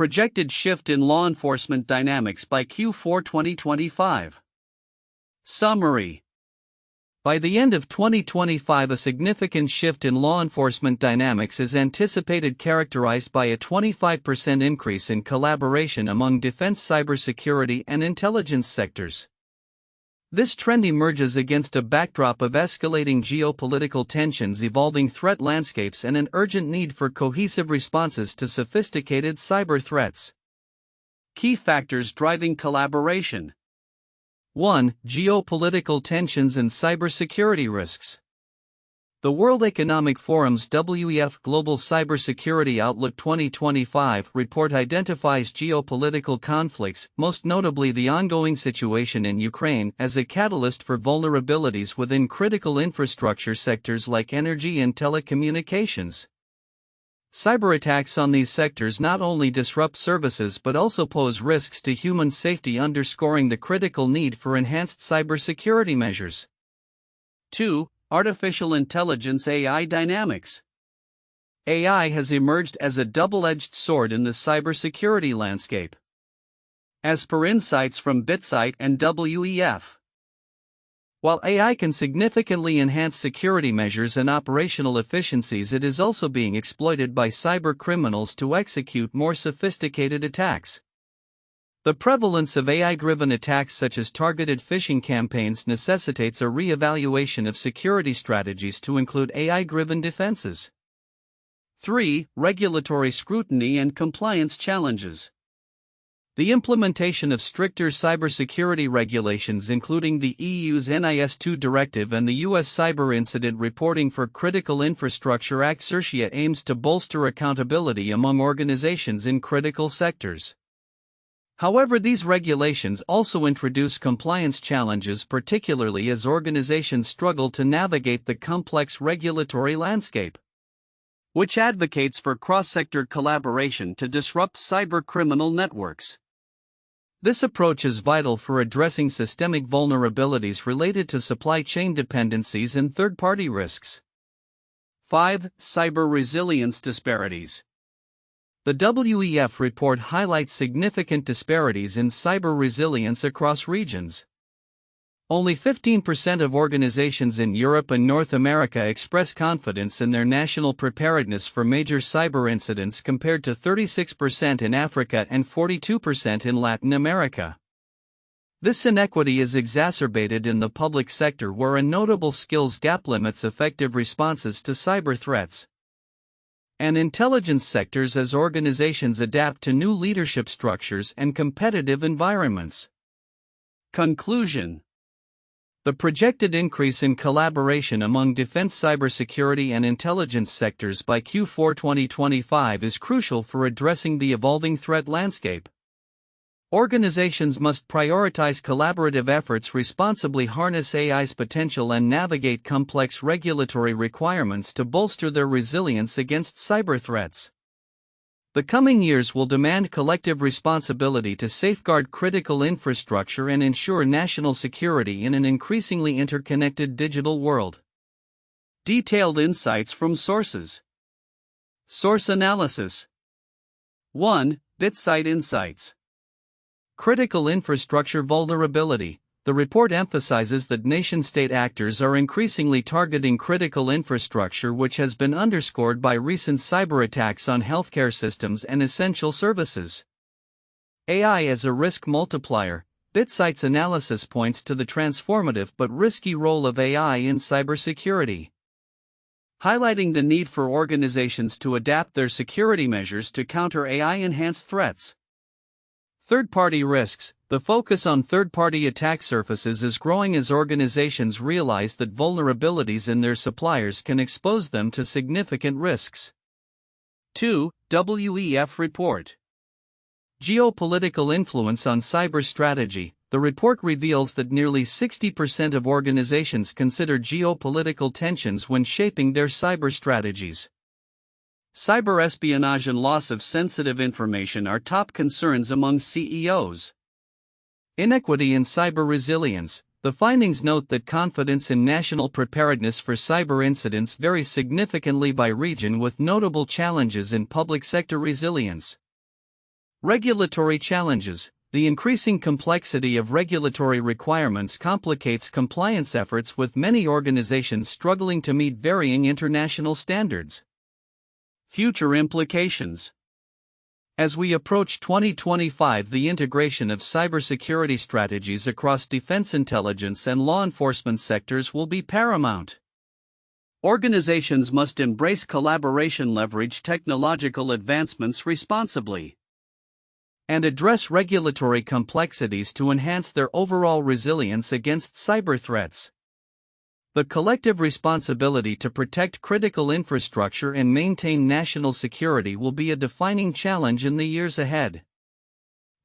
Projected shift in law enforcement dynamics by Q4 2025. Summary. By the end of 2025, a significant shift in law enforcement dynamics is anticipated, characterized by a 25% increase in collaboration among defense, cybersecurity, and intelligence sectors. This trend emerges against a backdrop of escalating geopolitical tensions, evolving threat landscapes, and an urgent need for cohesive responses to sophisticated cyber threats. Key factors driving collaboration. 1. Geopolitical tensions and cybersecurity risks. The World Economic Forum's WEF Global Cybersecurity Outlook 2025 report identifies geopolitical conflicts, most notably the ongoing situation in Ukraine, as a catalyst for vulnerabilities within critical infrastructure sectors like energy and telecommunications. Cyberattacks on these sectors not only disrupt services but also pose risks to human safety, underscoring the critical need for enhanced cybersecurity measures. 2. Artificial intelligence (AI) dynamics. AI has emerged as a double-edged sword in the cybersecurity landscape. As per insights from BitSight and WEF, while AI can significantly enhance security measures and operational efficiencies, it is also being exploited by cybercriminals to execute more sophisticated attacks. The prevalence of AI-driven attacks such as targeted phishing campaigns necessitates a re-evaluation of security strategies to include AI-driven defenses. 3. Regulatory scrutiny and compliance challenges. The implementation of stricter cybersecurity regulations, including the EU's NIS2 Directive and the U.S. Cyber Incident Reporting for Critical Infrastructure Act (CIRCIA), aims to bolster accountability among organizations in critical sectors. However, these regulations also introduce compliance challenges, particularly as organizations struggle to navigate the complex regulatory landscape, which advocates for cross-sector collaboration to disrupt cybercriminal networks. This approach is vital for addressing systemic vulnerabilities related to supply chain dependencies and third-party risks. 5. Cyber resilience disparities. The WEF report highlights significant disparities in cyber resilience across regions. Only 15% of organizations in Europe and North America express confidence in their national preparedness for major cyber incidents, compared to 36% in Africa and 42% in Latin America. This inequity is exacerbated in the public sector, where a notable skills gap limits effective responses to cyber threats, and intelligence sectors as organizations adapt to new leadership structures and competitive environments. Conclusion. The projected increase in collaboration among defense, cybersecurity, and intelligence sectors by Q4 2025 is crucial for addressing the evolving threat landscape. Organizations must prioritize collaborative efforts, responsibly harness AI's potential, and navigate complex regulatory requirements to bolster their resilience against cyber threats. The coming years will demand collective responsibility to safeguard critical infrastructure and ensure national security in an increasingly interconnected digital world. Detailed insights from sources. Source analysis. 1. BitSight Insights. Critical infrastructure vulnerability. The report emphasizes that nation-state actors are increasingly targeting critical infrastructure, which has been underscored by recent cyber attacks on healthcare systems and essential services. AI as a risk multiplier. BitSight's analysis points to the transformative but risky role of AI in cybersecurity, highlighting the need for organizations to adapt their security measures to counter AI-enhanced threats. Third-party risks. The focus on third-party attack surfaces is growing as organizations realize that vulnerabilities in their suppliers can expose them to significant risks. 2. WEF report. Geopolitical influence on cyber strategy. The report reveals that nearly 60% of organizations consider geopolitical tensions when shaping their cyber strategies. Cyber espionage and loss of sensitive information are top concerns among CEOs. Inequity in cyber resilience. The findings note that confidence in national preparedness for cyber incidents varies significantly by region, with notable challenges in public sector resilience. Regulatory challenges. The increasing complexity of regulatory requirements complicates compliance efforts, with many organizations struggling to meet varying international standards. Future implications. As we approach 2025, the integration of cybersecurity strategies across defense intelligence and law enforcement sectors will be paramount. Organizations must embrace collaboration, leverage technological advancements responsibly, and address regulatory complexities to enhance their overall resilience against cyber threats. The collective responsibility to protect critical infrastructure and maintain national security will be a defining challenge in the years ahead.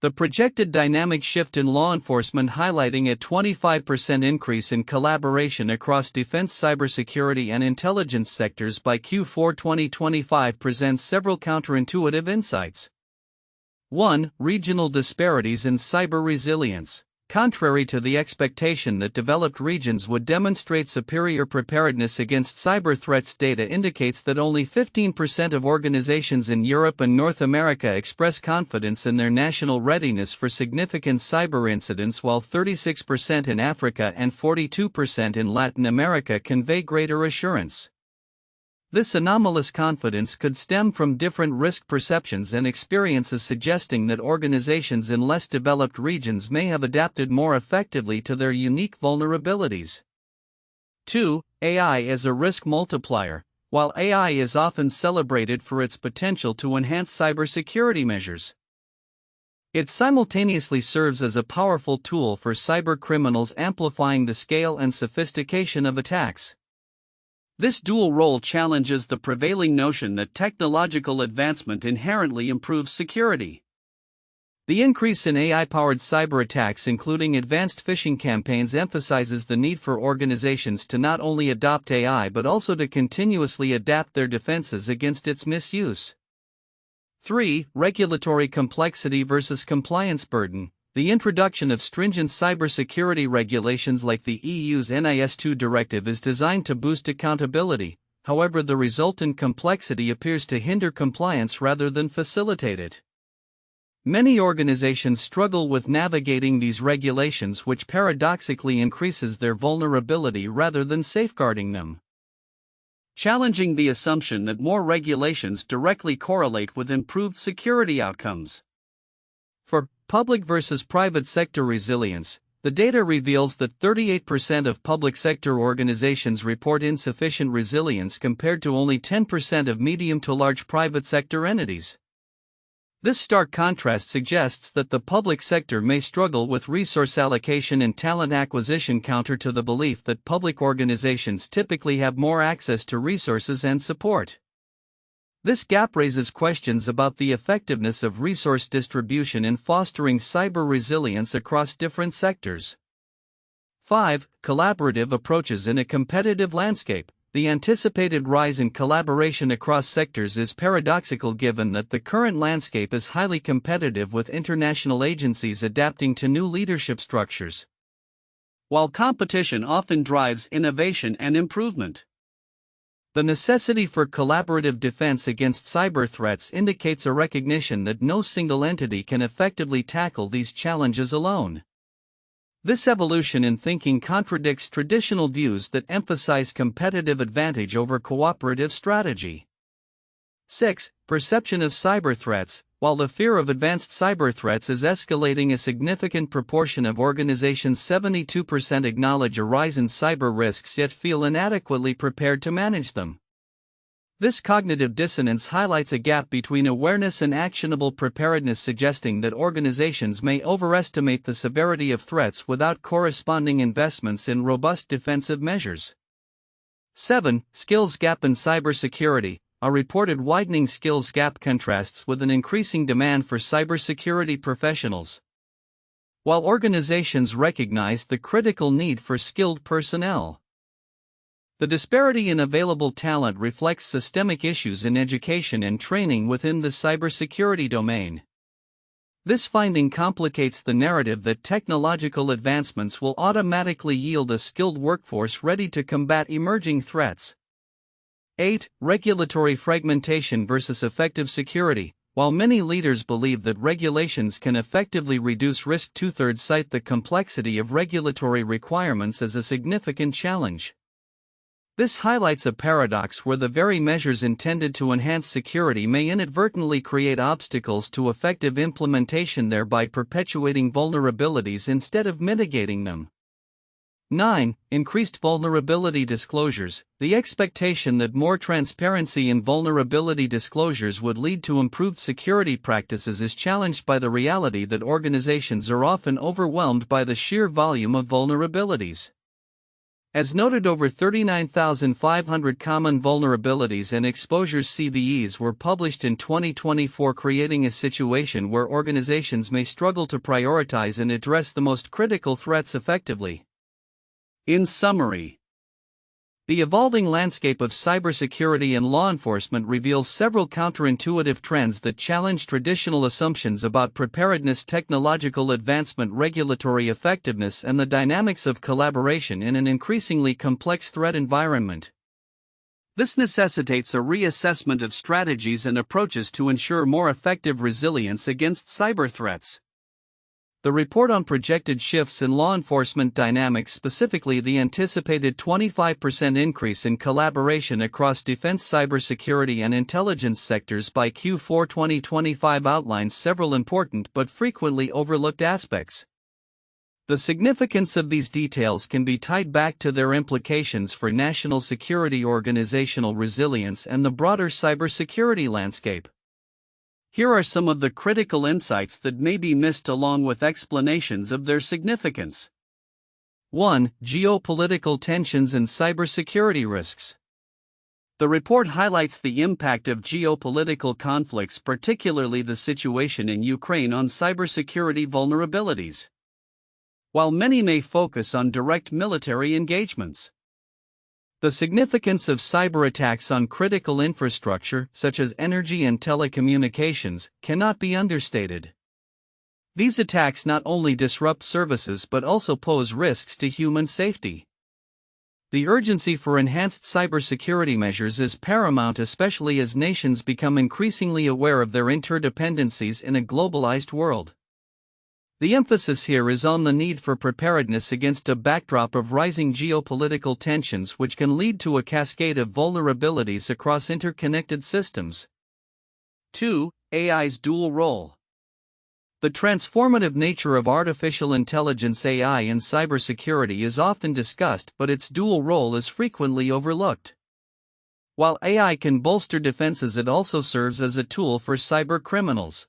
The projected dynamic shift in law enforcement, highlighting a 25% increase in collaboration across defense, cybersecurity, and intelligence sectors by Q4 2025, presents several counterintuitive insights. 1. Regional disparities in cyber resilience. Contrary to the expectation that developed regions would demonstrate superior preparedness against cyber threats, data indicates that only 15% of organizations in Europe and North America express confidence in their national readiness for significant cyber incidents, while 36% in Africa and 42% in Latin America convey greater assurance. This anomalous confidence could stem from different risk perceptions and experiences, suggesting that organizations in less developed regions may have adapted more effectively to their unique vulnerabilities. 2. AI as a risk multiplier. While AI is often celebrated for its potential to enhance cybersecurity measures, it simultaneously serves as a powerful tool for cybercriminals, amplifying the scale and sophistication of attacks. This dual role challenges the prevailing notion that technological advancement inherently improves security. The increase in AI-powered cyber attacks, including advanced phishing campaigns, emphasizes the need for organizations to not only adopt AI but also to continuously adapt their defenses against its misuse. 3. Regulatory complexity versus compliance burden. The introduction of stringent cybersecurity regulations like the EU's NIS2 Directive is designed to boost accountability. However, the resultant complexity appears to hinder compliance rather than facilitate it. Many organizations struggle with navigating these regulations, which paradoxically increases their vulnerability rather than safeguarding them, challenging the assumption that more regulations directly correlate with improved security outcomes. For public versus private sector resilience, the data reveals that 38% of public sector organizations report insufficient resilience compared to only 10% of medium to large private sector entities. This stark contrast suggests that the public sector may struggle with resource allocation and talent acquisition, counter to the belief that public organizations typically have more access to resources and support. This gap raises questions about the effectiveness of resource distribution in fostering cyber resilience across different sectors. 5. Collaborative approaches in a competitive landscape. The anticipated rise in collaboration across sectors is paradoxical, given that the current landscape is highly competitive, with international agencies adapting to new leadership structures. While competition often drives innovation and improvement, the necessity for collaborative defense against cyber threats indicates a recognition that no single entity can effectively tackle these challenges alone. This evolution in thinking contradicts traditional views that emphasize competitive advantage over cooperative strategy. 6. Perception of cyber threats. While the fear of advanced cyber threats is escalating, a significant proportion of organizations, 72%, acknowledge a rise in cyber risks yet feel inadequately prepared to manage them. This cognitive dissonance highlights a gap between awareness and actionable preparedness, suggesting that organizations may overestimate the severity of threats without corresponding investments in robust defensive measures. 7. Skills gap in cybersecurity. A reported widening skills gap contrasts with an increasing demand for cybersecurity professionals. While organizations recognize the critical need for skilled personnel, the disparity in available talent reflects systemic issues in education and training within the cybersecurity domain. This finding complicates the narrative that technological advancements will automatically yield a skilled workforce ready to combat emerging threats. 8. Regulatory fragmentation versus effective security. While many leaders believe that regulations can effectively reduce risk, two-thirds cite the complexity of regulatory requirements as a significant challenge. This highlights a paradox where the very measures intended to enhance security may inadvertently create obstacles to effective implementation, thereby perpetuating vulnerabilities instead of mitigating them. 9. Increased vulnerability disclosures. The expectation that more transparency in vulnerability disclosures would lead to improved security practices is challenged by the reality that organizations are often overwhelmed by the sheer volume of vulnerabilities. As noted, over 39,500 common vulnerabilities and exposures (CVEs) were published in 2024, creating a situation where organizations may struggle to prioritize and address the most critical threats effectively. In summary, the evolving landscape of cybersecurity and law enforcement reveals several counterintuitive trends that challenge traditional assumptions about preparedness, technological advancement, regulatory effectiveness, and the dynamics of collaboration in an increasingly complex threat environment. This necessitates a reassessment of strategies and approaches to ensure more effective resilience against cyber threats. The report on projected shifts in law enforcement dynamics, specifically the anticipated 25% increase in collaboration across defense, cybersecurity, and intelligence sectors by Q4 2025, outlines several important but frequently overlooked aspects. The significance of these details can be tied back to their implications for national security, organizational resilience, and the broader cybersecurity landscape. Here are some of the critical insights that may be missed, along with explanations of their significance. 1. Geopolitical tensions and cybersecurity risks. The report highlights the impact of geopolitical conflicts, particularly the situation in Ukraine, on cybersecurity vulnerabilities. While many may focus on direct military engagements, the significance of cyber attacks on critical infrastructure, such as energy and telecommunications, cannot be understated. These attacks not only disrupt services but also pose risks to human safety. The urgency for enhanced cybersecurity measures is paramount, especially as nations become increasingly aware of their interdependencies in a globalized world. The emphasis here is on the need for preparedness against a backdrop of rising geopolitical tensions, which can lead to a cascade of vulnerabilities across interconnected systems. 2. AI's dual role. The transformative nature of artificial intelligence (AI) in cybersecurity is often discussed, but its dual role is frequently overlooked. While AI can bolster defenses, it also serves as a tool for cybercriminals,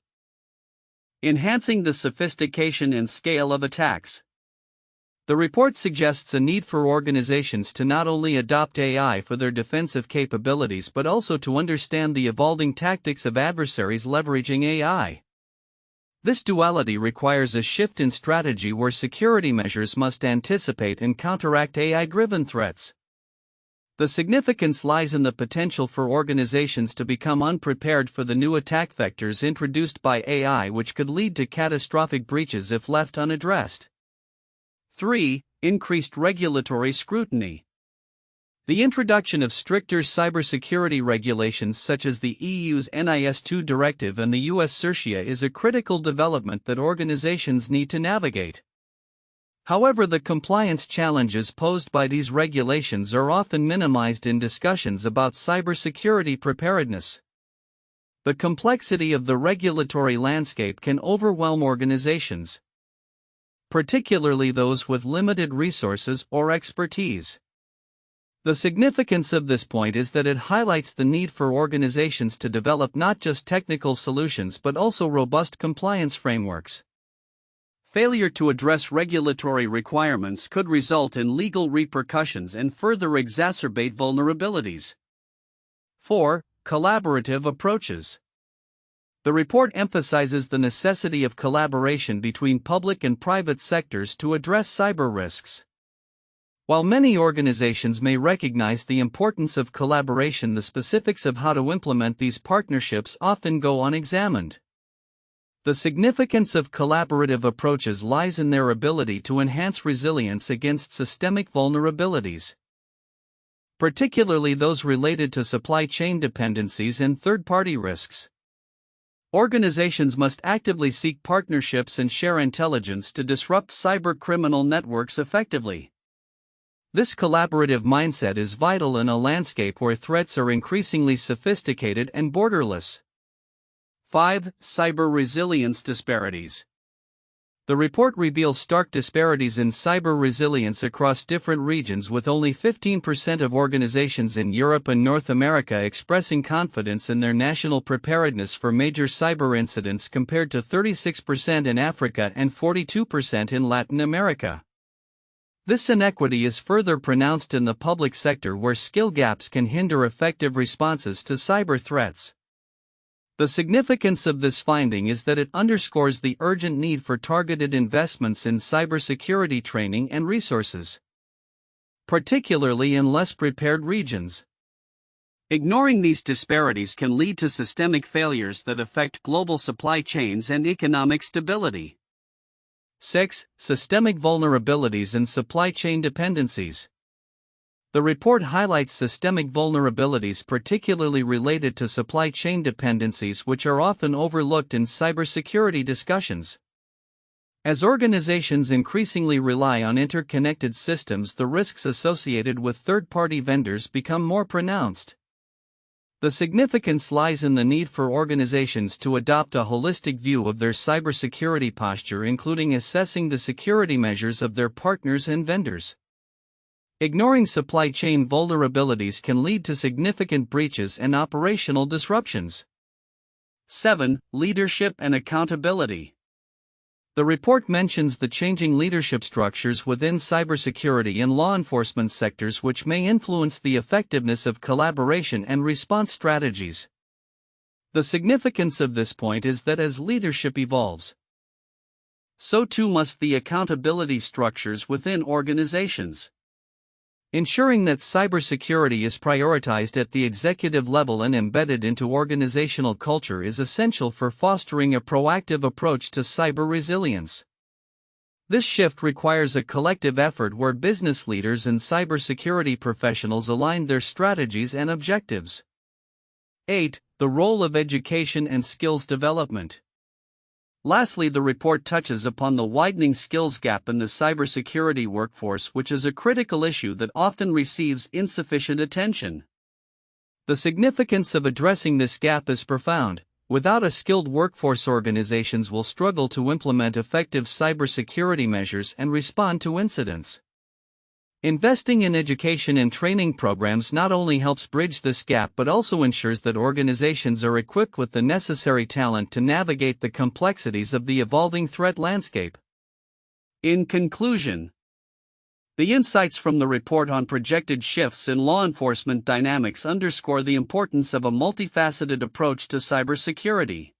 enhancing the sophistication and scale of attacks. The report suggests a need for organizations to not only adopt AI for their defensive capabilities but also to understand the evolving tactics of adversaries leveraging AI. This duality requires a shift in strategy where security measures must anticipate and counteract AI-driven threats. The significance lies in the potential for organizations to become unprepared for the new attack vectors introduced by AI, which could lead to catastrophic breaches if left unaddressed. 3. Increased regulatory scrutiny. The introduction of stricter cybersecurity regulations such as the EU's NIS2 Directive and the US CIRCIA is a critical development that organizations need to navigate. However, the compliance challenges posed by these regulations are often minimized in discussions about cybersecurity preparedness. The complexity of the regulatory landscape can overwhelm organizations, particularly those with limited resources or expertise. The significance of this point is that it highlights the need for organizations to develop not just technical solutions but also robust compliance frameworks. Failure to address regulatory requirements could result in legal repercussions and further exacerbate vulnerabilities. 4. Collaborative approaches. The report emphasizes the necessity of collaboration between public and private sectors to address cyber risks. While many organizations may recognize the importance of collaboration, the specifics of how to implement these partnerships often go unexamined. The significance of collaborative approaches lies in their ability to enhance resilience against systemic vulnerabilities, particularly those related to supply chain dependencies and third-party risks. Organizations must actively seek partnerships and share intelligence to disrupt cybercriminal networks effectively. This collaborative mindset is vital in a landscape where threats are increasingly sophisticated and borderless. 5. Cyber resilience disparities. The report reveals stark disparities in cyber resilience across different regions, with only 15% of organizations in Europe and North America expressing confidence in their national preparedness for major cyber incidents compared to 36% in Africa and 42% in Latin America. This inequity is further pronounced in the public sector, where skill gaps can hinder effective responses to cyber threats. The significance of this finding is that it underscores the urgent need for targeted investments in cybersecurity training and resources, particularly in less prepared regions. Ignoring these disparities can lead to systemic failures that affect global supply chains and economic stability. 6. Systemic vulnerabilities and supply chain dependencies. The report highlights systemic vulnerabilities particularly related to supply chain dependencies, which are often overlooked in cybersecurity discussions. As organizations increasingly rely on interconnected systems, the risks associated with third-party vendors become more pronounced. The significance lies in the need for organizations to adopt a holistic view of their cybersecurity posture, including assessing the security measures of their partners and vendors. Ignoring supply chain vulnerabilities can lead to significant breaches and operational disruptions. 7. Leadership and accountability. The report mentions the changing leadership structures within cybersecurity and law enforcement sectors, which may influence the effectiveness of collaboration and response strategies. The significance of this point is that as leadership evolves, so too must the accountability structures within organizations. Ensuring that cybersecurity is prioritized at the executive level and embedded into organizational culture is essential for fostering a proactive approach to cyber resilience. This shift requires a collective effort where business leaders and cybersecurity professionals align their strategies and objectives. 8. The role of education and skills development. Lastly, the report touches upon the widening skills gap in the cybersecurity workforce, which is a critical issue that often receives insufficient attention. The significance of addressing this gap is profound. Without a skilled workforce, organizations will struggle to implement effective cybersecurity measures and respond to incidents. Investing in education and training programs not only helps bridge this gap but also ensures that organizations are equipped with the necessary talent to navigate the complexities of the evolving threat landscape. In conclusion, the insights from the report on projected shifts in law enforcement dynamics underscore the importance of a multifaceted approach to cybersecurity.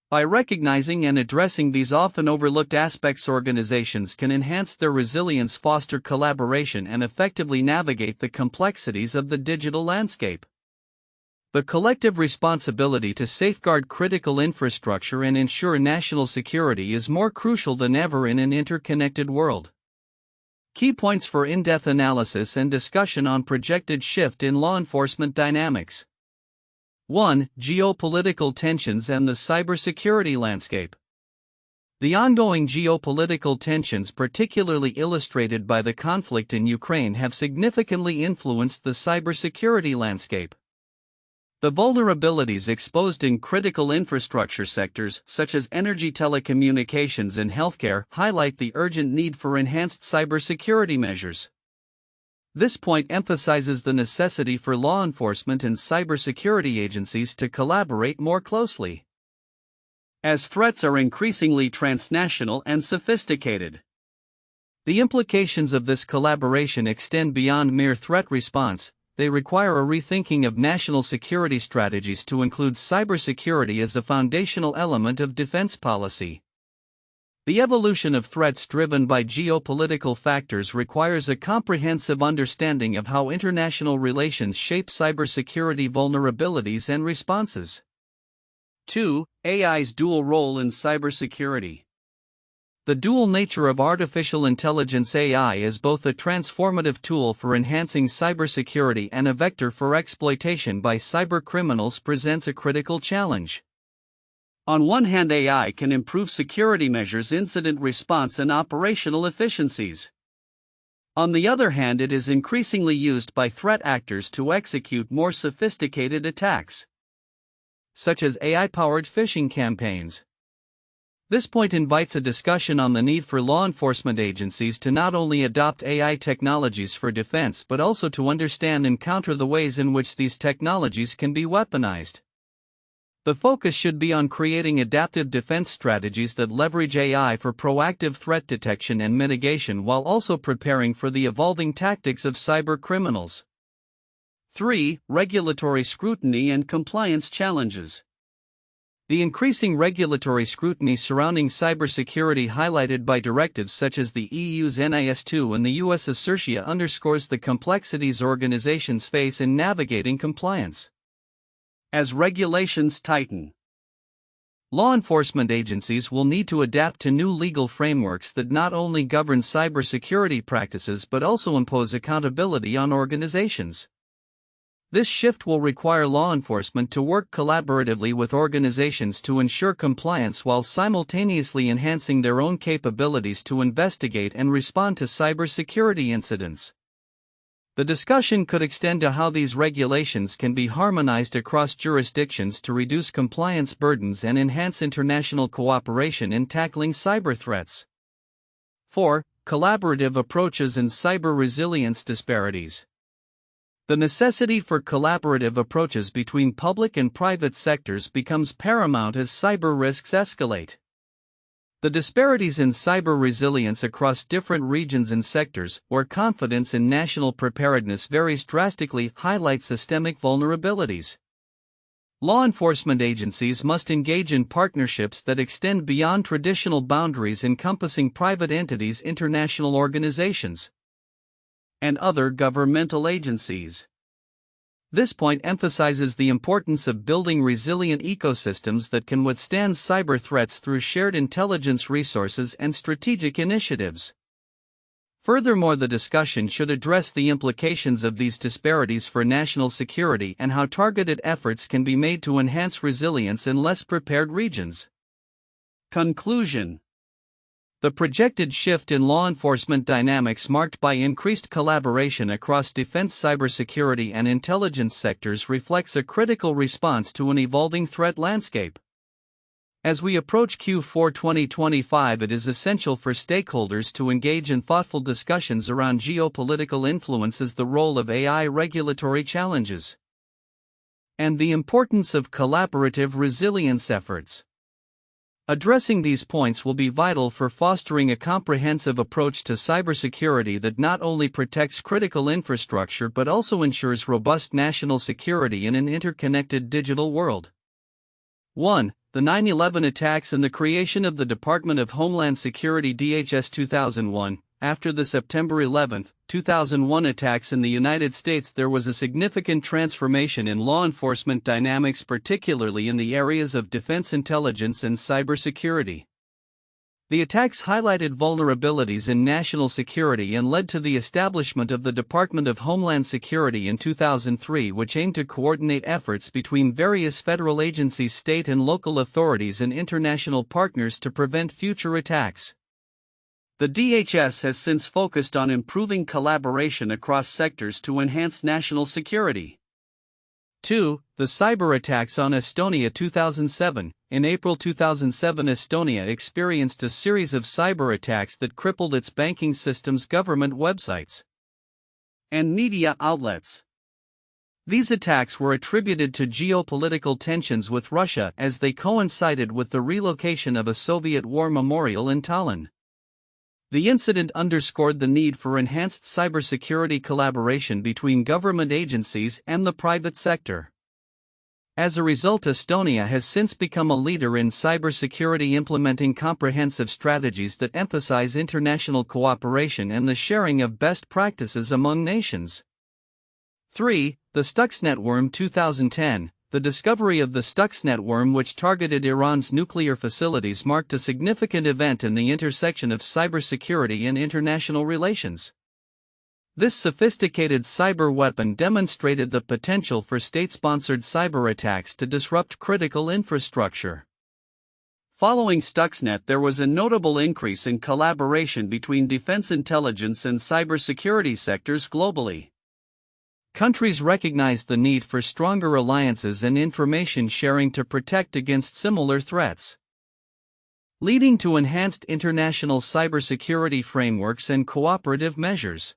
By recognizing and addressing these often overlooked aspects, organizations can enhance their resilience, foster collaboration, and effectively navigate the complexities of the digital landscape. The collective responsibility to safeguard critical infrastructure and ensure national security is more crucial than ever in an interconnected world. Key points for in-depth analysis and discussion on projected shift in law enforcement dynamics. 1. Geopolitical tensions and the cybersecurity landscape. The ongoing geopolitical tensions, particularly illustrated by the conflict in Ukraine, have significantly influenced the cybersecurity landscape. The vulnerabilities exposed in critical infrastructure sectors, such as energy, telecommunications, and healthcare, highlight the urgent need for enhanced cybersecurity measures. This point emphasizes the necessity for law enforcement and cybersecurity agencies to collaborate more closely, as threats are increasingly transnational and sophisticated. The implications of this collaboration extend beyond mere threat response. They require a rethinking of national security strategies to include cybersecurity as a foundational element of defense policy. The evolution of threats driven by geopolitical factors requires a comprehensive understanding of how international relations shape cybersecurity vulnerabilities and responses. 2. AI's dual role in cybersecurity. The dual nature of artificial intelligence (AI) as both a transformative tool for enhancing cybersecurity and a vector for exploitation by cybercriminals presents a critical challenge. On one hand, AI can improve security measures, incident response, and operational efficiencies. On the other hand, it is increasingly used by threat actors to execute more sophisticated attacks, such as AI-powered phishing campaigns. This point invites a discussion on the need for law enforcement agencies to not only adopt AI technologies for defense but also to understand and counter the ways in which these technologies can be weaponized. The focus should be on creating adaptive defense strategies that leverage AI for proactive threat detection and mitigation while also preparing for the evolving tactics of cybercriminals. 3. Regulatory scrutiny and compliance challenges. The increasing regulatory scrutiny surrounding cybersecurity highlighted by directives such as the EU's NIS2 and the US's CIRCIA underscores the complexities organizations face in navigating compliance. As regulations tighten, law enforcement agencies will need to adapt to new legal frameworks that not only govern cybersecurity practices but also impose accountability on organizations. This shift will require law enforcement to work collaboratively with organizations to ensure compliance while simultaneously enhancing their own capabilities to investigate and respond to cybersecurity incidents. The discussion could extend to how these regulations can be harmonized across jurisdictions to reduce compliance burdens and enhance international cooperation in tackling cyber threats. 4. Collaborative approaches and cyber resilience disparities. The necessity for collaborative approaches between public and private sectors becomes paramount as cyber risks escalate. The disparities in cyber resilience across different regions and sectors, where confidence in national preparedness varies drastically, highlight systemic vulnerabilities. Law enforcement agencies must engage in partnerships that extend beyond traditional boundaries encompassing private entities, international organizations, and other governmental agencies. This point emphasizes the importance of building resilient ecosystems that can withstand cyber threats through shared intelligence resources and strategic initiatives. Furthermore, the discussion should address the implications of these disparities for national security and how targeted efforts can be made to enhance resilience in less prepared regions. Conclusion. The projected shift in law enforcement dynamics marked by increased collaboration across defense, cybersecurity, and intelligence sectors reflects a critical response to an evolving threat landscape. As we approach Q4 2025, it is essential for stakeholders to engage in thoughtful discussions around geopolitical influences, the role of AI, regulatory challenges, and the importance of collaborative resilience efforts. Addressing these points will be vital for fostering a comprehensive approach to cybersecurity that not only protects critical infrastructure but also ensures robust national security in an interconnected digital world. 1. The 9/11 attacks and the creation of the Department of Homeland Security DHS 2001. After the September 11, 2001 attacks in the United States, there was a significant transformation in law enforcement dynamics, particularly in the areas of defense intelligence and cybersecurity. The attacks highlighted vulnerabilities in national security and led to the establishment of the Department of Homeland Security in 2003, which aimed to coordinate efforts between various federal agencies, state and local authorities, and international partners to prevent future attacks. The DHS has since focused on improving collaboration across sectors to enhance national security. 2. The cyber attacks on Estonia 2007. In April 2007, Estonia experienced a series of cyber attacks that crippled its banking systems, government websites, and media outlets. These attacks were attributed to geopolitical tensions with Russia as they coincided with the relocation of a Soviet war memorial in Tallinn. The incident underscored the need for enhanced cybersecurity collaboration between government agencies and the private sector. As a result, Estonia has since become a leader in cybersecurity, implementing comprehensive strategies that emphasize international cooperation and the sharing of best practices among nations. 3. The Stuxnet worm 2010. The discovery of the Stuxnet worm, which targeted Iran's nuclear facilities, marked a significant event in the intersection of cybersecurity and international relations. This sophisticated cyber weapon demonstrated the potential for state-sponsored cyber attacks to disrupt critical infrastructure. Following Stuxnet, there was a notable increase in collaboration between defense intelligence and cybersecurity sectors globally. Countries recognized the need for stronger alliances and information sharing to protect against similar threats, leading to enhanced international cybersecurity frameworks and cooperative measures.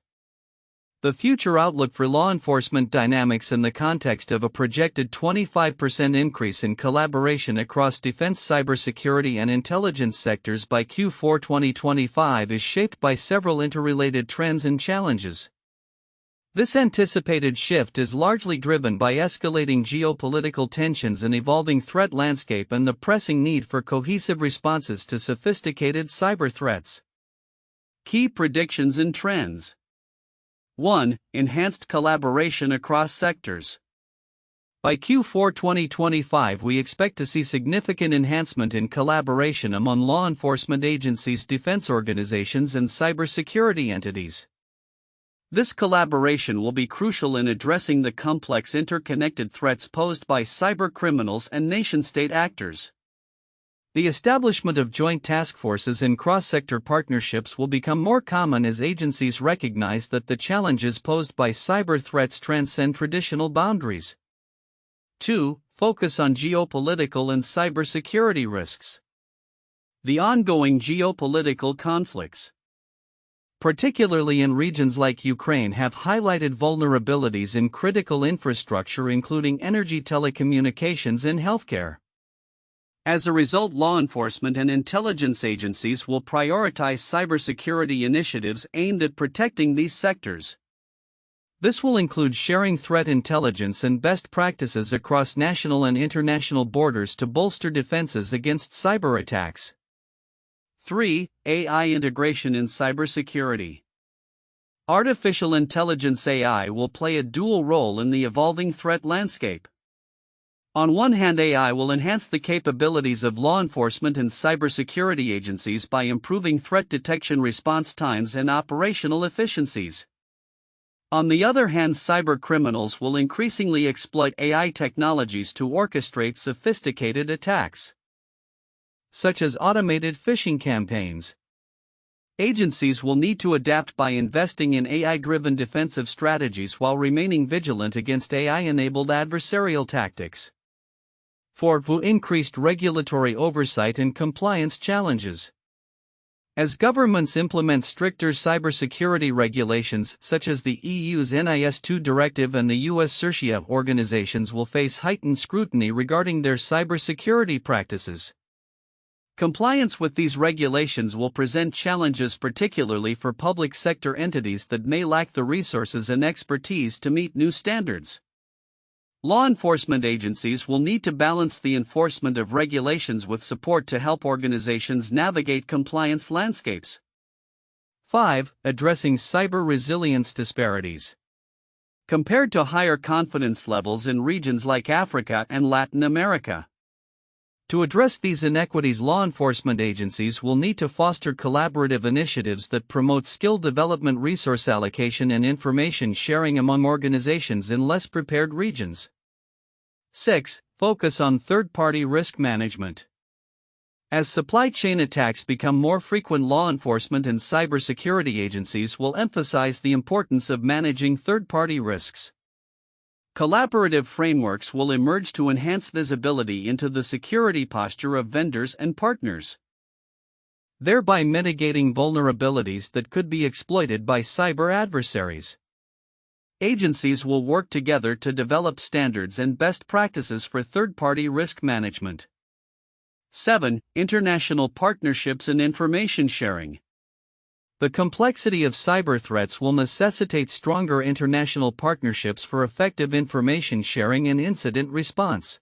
The future outlook for law enforcement dynamics in the context of a projected 25% increase in collaboration across defense, cybersecurity, and intelligence sectors by Q4 2025 is shaped by several interrelated trends and challenges. This anticipated shift is largely driven by escalating geopolitical tensions and evolving threat landscape and the pressing need for cohesive responses to sophisticated cyber threats. Key predictions and trends. 1. Enhanced collaboration across sectors. By Q4 2025, we expect to see significant enhancement in collaboration among law enforcement agencies, defense organizations, and cybersecurity entities. This collaboration will be crucial in addressing the complex interconnected threats posed by cybercriminals and nation-state actors. The establishment of joint task forces and cross-sector partnerships will become more common as agencies recognize that the challenges posed by cyber threats transcend traditional boundaries. 2. Focus on geopolitical and cybersecurity risks. The ongoing geopolitical conflicts, particularly in regions like Ukraine, have highlighted vulnerabilities in critical infrastructure including energy, telecommunications, and healthcare. As a result, law enforcement and intelligence agencies will prioritize cybersecurity initiatives aimed at protecting these sectors. This will include sharing threat intelligence and best practices across national and international borders to bolster defenses against cyber attacks. 3. AI integration in cybersecurity. Artificial intelligence (AI) will play a dual role in the evolving threat landscape. On one hand, AI will enhance the capabilities of law enforcement and cybersecurity agencies by improving threat detection response times and operational efficiencies. On the other hand, cybercriminals will increasingly exploit AI technologies to orchestrate sophisticated attacks, such as automated phishing campaigns. Agencies will need to adapt by investing in AI-driven defensive strategies while remaining vigilant against AI-enabled adversarial tactics. 4. Increased regulatory oversight and compliance challenges. As governments implement stricter cybersecurity regulations such as the EU's NIS2 Directive and the US CIRCIA, organizations will face heightened scrutiny regarding their cybersecurity practices. Compliance with these regulations will present challenges, particularly for public sector entities that may lack the resources and expertise to meet new standards. Law enforcement agencies will need to balance the enforcement of regulations with support to help organizations navigate compliance landscapes. 5. Addressing cyber resilience disparities. Compared to higher confidence levels in regions like Africa and Latin America. To address these inequities, law enforcement agencies will need to foster collaborative initiatives that promote skill development, resource allocation, and information sharing among organizations in less prepared regions. 6. Focus on third-party risk management. As supply chain attacks become more frequent, law enforcement and cybersecurity agencies will emphasize the importance of managing third-party risks. Collaborative frameworks will emerge to enhance visibility into the security posture of vendors and partners, thereby mitigating vulnerabilities that could be exploited by cyber adversaries. Agencies will work together to develop standards and best practices for third-party risk management. 7. International partnerships and information sharing. The complexity of cyber threats will necessitate stronger international partnerships for effective information sharing and incident response.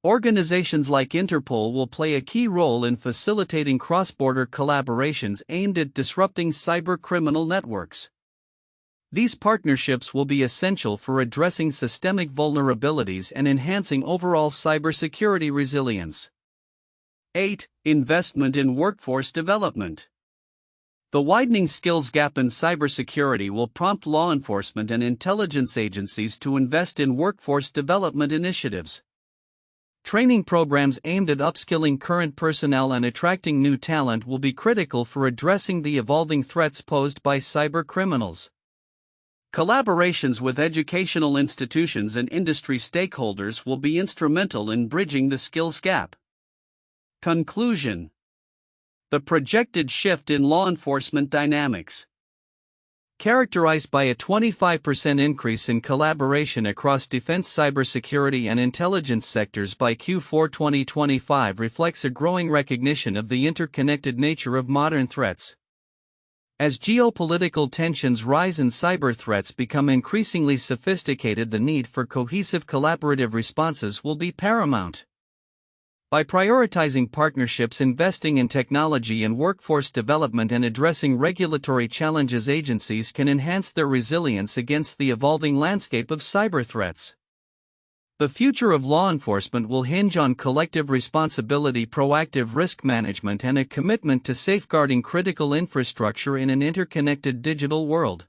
Organizations like Interpol will play a key role in facilitating cross-border collaborations aimed at disrupting cybercriminal networks. These partnerships will be essential for addressing systemic vulnerabilities and enhancing overall cybersecurity resilience. 8. Investment in workforce development. The widening skills gap in cybersecurity will prompt law enforcement and intelligence agencies to invest in workforce development initiatives. Training programs aimed at upskilling current personnel and attracting new talent will be critical for addressing the evolving threats posed by cybercriminals. Collaborations with educational institutions and industry stakeholders will be instrumental in bridging the skills gap. Conclusion: the projected shift in law enforcement dynamics, characterized by a 25% increase in collaboration across defense, cybersecurity, and intelligence sectors by Q4 2025, reflects a growing recognition of the interconnected nature of modern threats. As geopolitical tensions rise and cyber threats become increasingly sophisticated, the need for cohesive collaborative responses will be paramount. By prioritizing partnerships, investing in technology and workforce development, and addressing regulatory challenges, agencies can enhance their resilience against the evolving landscape of cyber threats. The future of law enforcement will hinge on collective responsibility, proactive risk management, and a commitment to safeguarding critical infrastructure in an interconnected digital world.